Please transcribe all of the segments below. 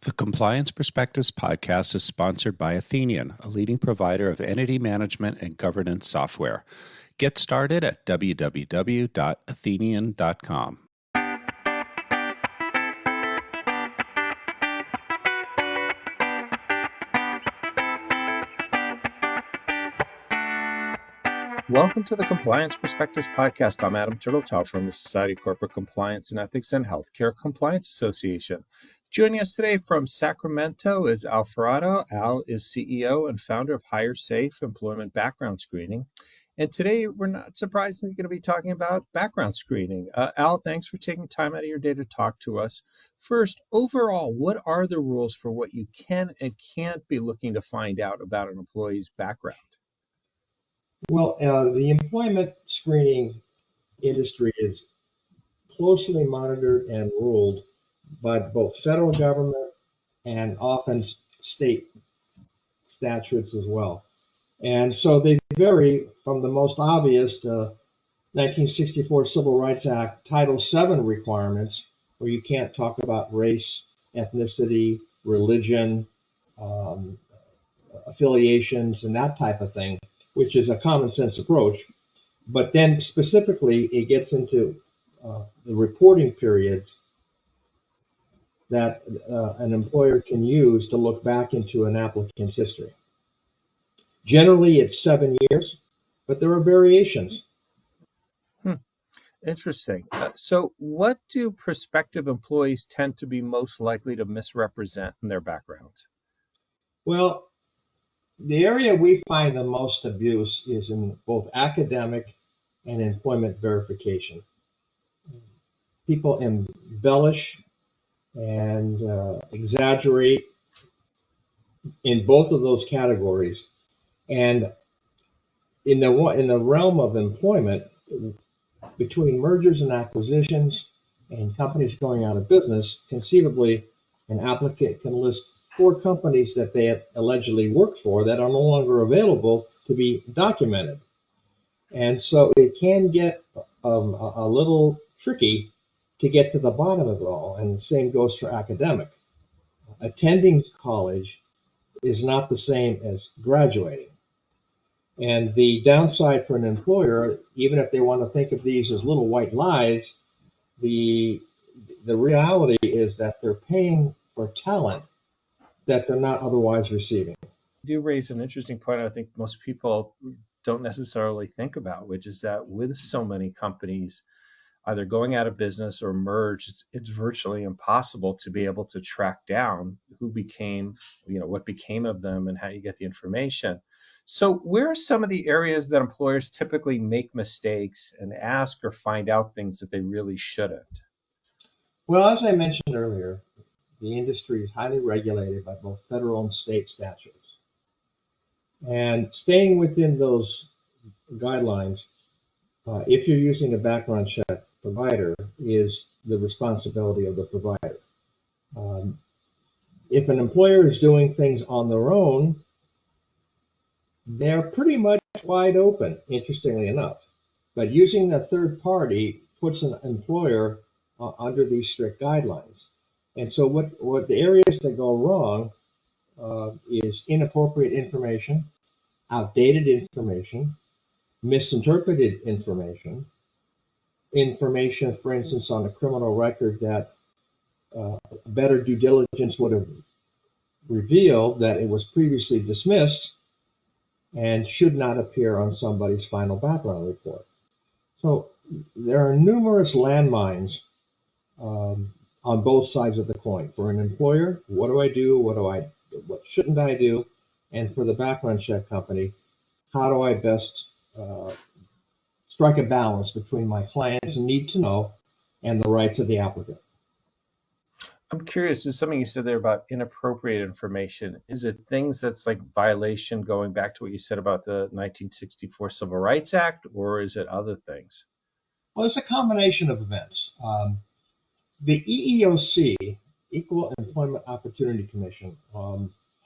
The Compliance Perspectives podcast is sponsored by Athenian, a leading provider of entity management and governance software. Get started at www.athenian.com. Welcome to the Compliance Perspectives podcast. I'm Adam Turteltaub from the Society of Corporate Compliance and Ethics and Healthcare Compliance Association. Joining us today from Sacramento is Al Firato. Al is CEO and founder of Hire Safe Employment Background Screening. And today, we're not surprisingly going to be talking about background screening. Al, thanks for taking time out of your day to talk to us. First, overall, what are the rules for what you can and can't be looking to find out about an employee's background? Well, the employment screening industry is closely monitored and ruled by both federal government and often state statutes as well. And so they vary from the most obvious 1964 Civil Rights Act Title VII requirements, where you can't talk about race, ethnicity, religion, affiliations, and that type of thing, which is a common sense approach. But then specifically, it gets into the reporting periods that an employer can use to look back into an applicant's history. Generally, it's 7 years, but there are variations. Interesting. So what do prospective employees tend to be most likely to misrepresent in their backgrounds? Well, the area we find the most abuse is in both academic and employment verification. People embellish and exaggerate in both of those categories. And in the realm of employment, between mergers and acquisitions and companies going out of business, conceivably an applicant can list 4 companies that they allegedly worked for that are no longer available to be documented. And so it can get a little tricky to get to the bottom of it all, and the same goes for academic. Attending college is not the same as graduating. And the downside for an employer, even if they want to think of these as little white lies, the reality is that they're paying for talent that they're not otherwise receiving. You do raise an interesting point I think most people don't necessarily think about, which is that with so many companies either going out of business or merged, it's virtually impossible to be able to track down who became, what became of them and how you get the information. So where are some of the areas that employers typically make mistakes and ask or find out things that they really shouldn't? Well, as I mentioned earlier, the industry is highly regulated by both federal and state statutes. And staying within those guidelines, if you're using a background check provider, is the responsibility of the provider. If an employer is doing things on their own, they're pretty much wide open, interestingly enough. But using a third party puts an employer under these strict guidelines. And so what the areas that go wrong is inappropriate information, outdated information, misinterpreted information, for instance, on a criminal record that better due diligence would have revealed that it was previously dismissed and should not appear on somebody's final background report. So there are numerous landmines on both sides of the coin. For an employer, what do I do? What shouldn't I do? And for the background check company, how do I best strike a balance between my client's need to know and the rights of the applicant? I'm curious, there's something you said there about inappropriate information. Is it things that's like violation, going back to what you said about the 1964 Civil Rights Act, or is it other things? Well, it's a combination of events. The EEOC, Equal Employment Opportunity Commission,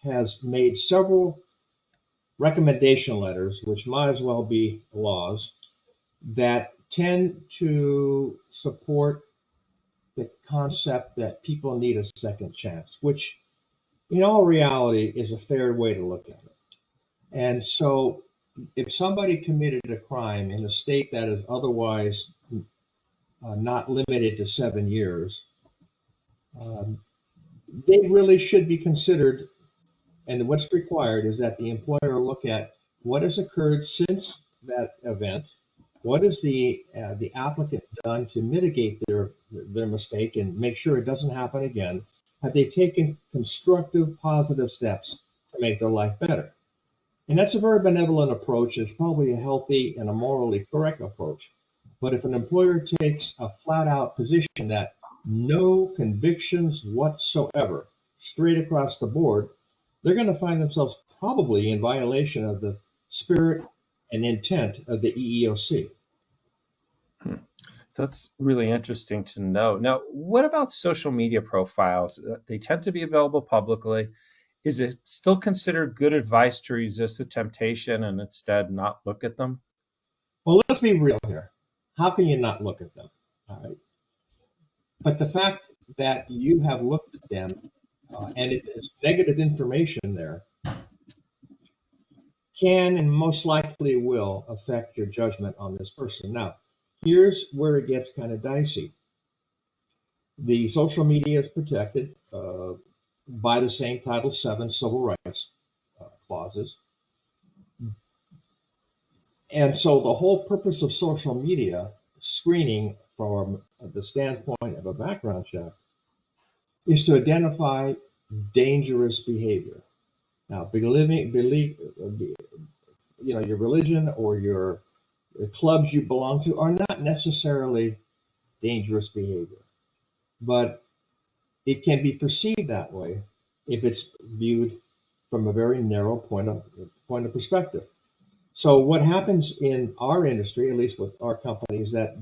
has made several recommendation letters, which might as well be laws, that tend to support the concept that people need a second chance, which in all reality, is a fair way to look at it. And so, if somebody committed a crime in a state that is otherwise not limited to 7 years, um, they really should be considered. And what's required is that the employer look at what has occurred since that event. What has the applicant done to mitigate their mistake and make sure it doesn't happen again? Have they taken constructive, positive steps to make their life better? And that's a very benevolent approach. It's probably a healthy and a morally correct approach. But if an employer takes a flat out position that no convictions whatsoever, straight across the board, they're going to find themselves probably in violation of the spirit and intent of the EEOC. That's really interesting to know. Now, what about social media profiles? They tend to be available publicly. Is it still considered good advice to resist the temptation and instead not look at them? Well, let's be real here. How can you not look at them? All right. But the fact that you have looked at them and it is negative information there can and most likely will affect your judgment on this person. Now, here's where it gets kind of dicey. The social media is protected by the same Title VII civil rights clauses. And so the whole purpose of social media screening from the standpoint of a background check is to identify dangerous behavior. Now, your religion or your the clubs you belong to are not necessarily dangerous behavior, but it can be perceived that way if it's viewed from a very narrow point of perspective. So what happens in our industry, at least with our company, is that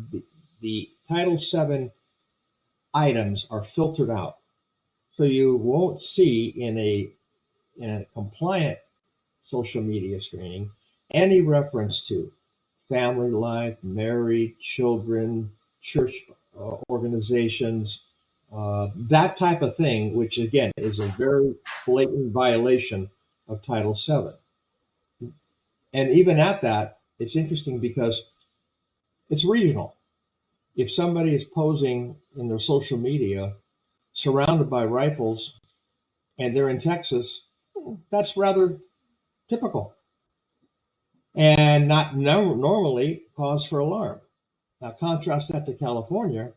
the Title VII items are filtered out. So you won't see in a compliant social media screening any reference to family life, married, children, church organizations, that type of thing, which again is a very blatant violation of Title VII. And even at that, it's interesting because it's regional. If somebody is posing in their social media surrounded by rifles and they're in Texas, that's rather typical and not normally cause for alarm. Now, contrast that to California,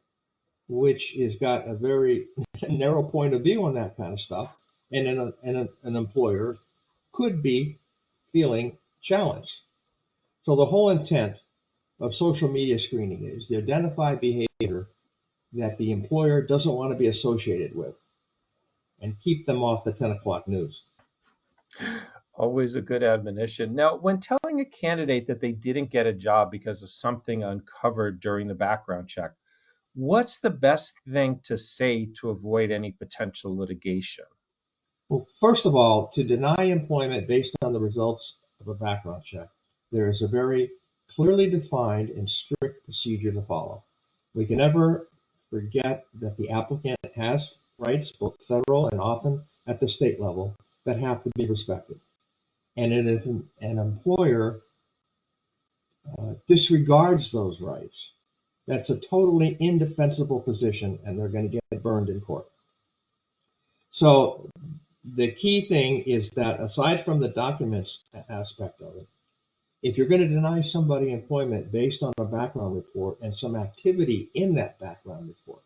which has got a very narrow point of view on that kind of stuff, and an employer could be feeling challenged. So the whole intent of social media screening is to identify behavior that the employer doesn't want to be associated with and keep them off the 10 o'clock news. Always a good admonition. Now, when telling a candidate that they didn't get a job because of something uncovered during the background check, what's the best thing to say to avoid any potential litigation? Well, first of all, to deny employment based on the results of a background check, there is a very clearly defined and strict procedure to follow. We can never forget that the applicant has rights, both federal and often at the state level, that have to be respected. And if an employer disregards those rights, that's a totally indefensible position and they're going to get burned in court. So the key thing is that aside from the documents aspect of it, if you're going to deny somebody employment based on a background report and some activity in that background report,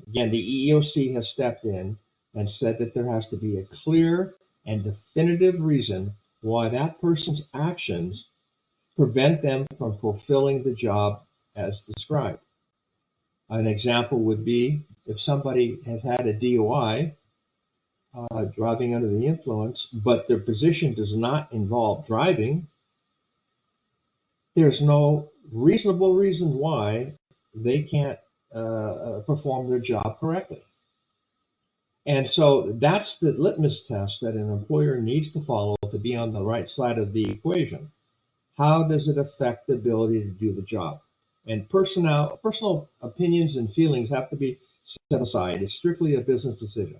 again, the EEOC has stepped in and said that there has to be a clear and definitive reason why that person's actions prevent them from fulfilling the job as described. An example would be if somebody has had a DUI, driving under the influence, but their position does not involve driving, there's no reasonable reason why they can't perform their job correctly. And so that's the litmus test that an employer needs to follow to be on the right side of the equation. How does it affect the ability to do the job? And personal opinions and feelings have to be set aside. It's strictly a business decision.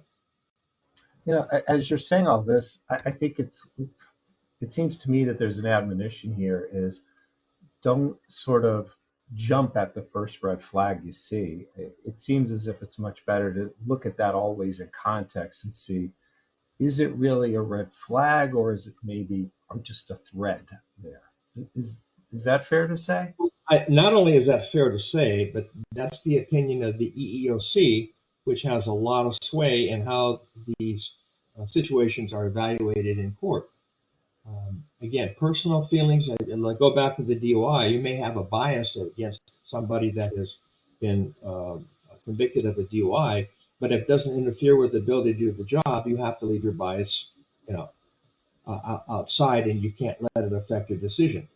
As you're saying all this, I think it seems to me that there's an admonition here is don't sort of jump at the first red flag you see. It seems as if it's much better to look at that always in context and see, is it really a red flag or is it maybe just a thread there? Is is that fair to say? Not only is that fair to say, but that's the opinion of the EEOC, which has a lot of sway in how these situations are evaluated in court. Again, personal feelings, and like go back to the DOI, you may have a bias against somebody that has been convicted of a DOI, but if it doesn't interfere with the ability to do the job, you have to leave your bias, you know, outside, and you can't let it affect your decision.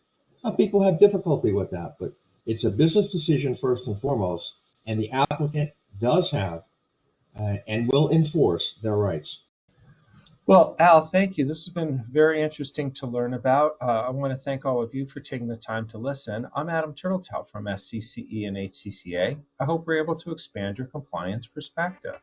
Some people have difficulty with that, but it's a business decision first and foremost, and the applicant does have and will enforce their rights. Well, Al, thank you. This has been very interesting to learn about. I want to thank all of you for taking the time to listen. I'm Adam Turtletout from SCCE and HCCA. I hope we're able to expand your compliance perspective.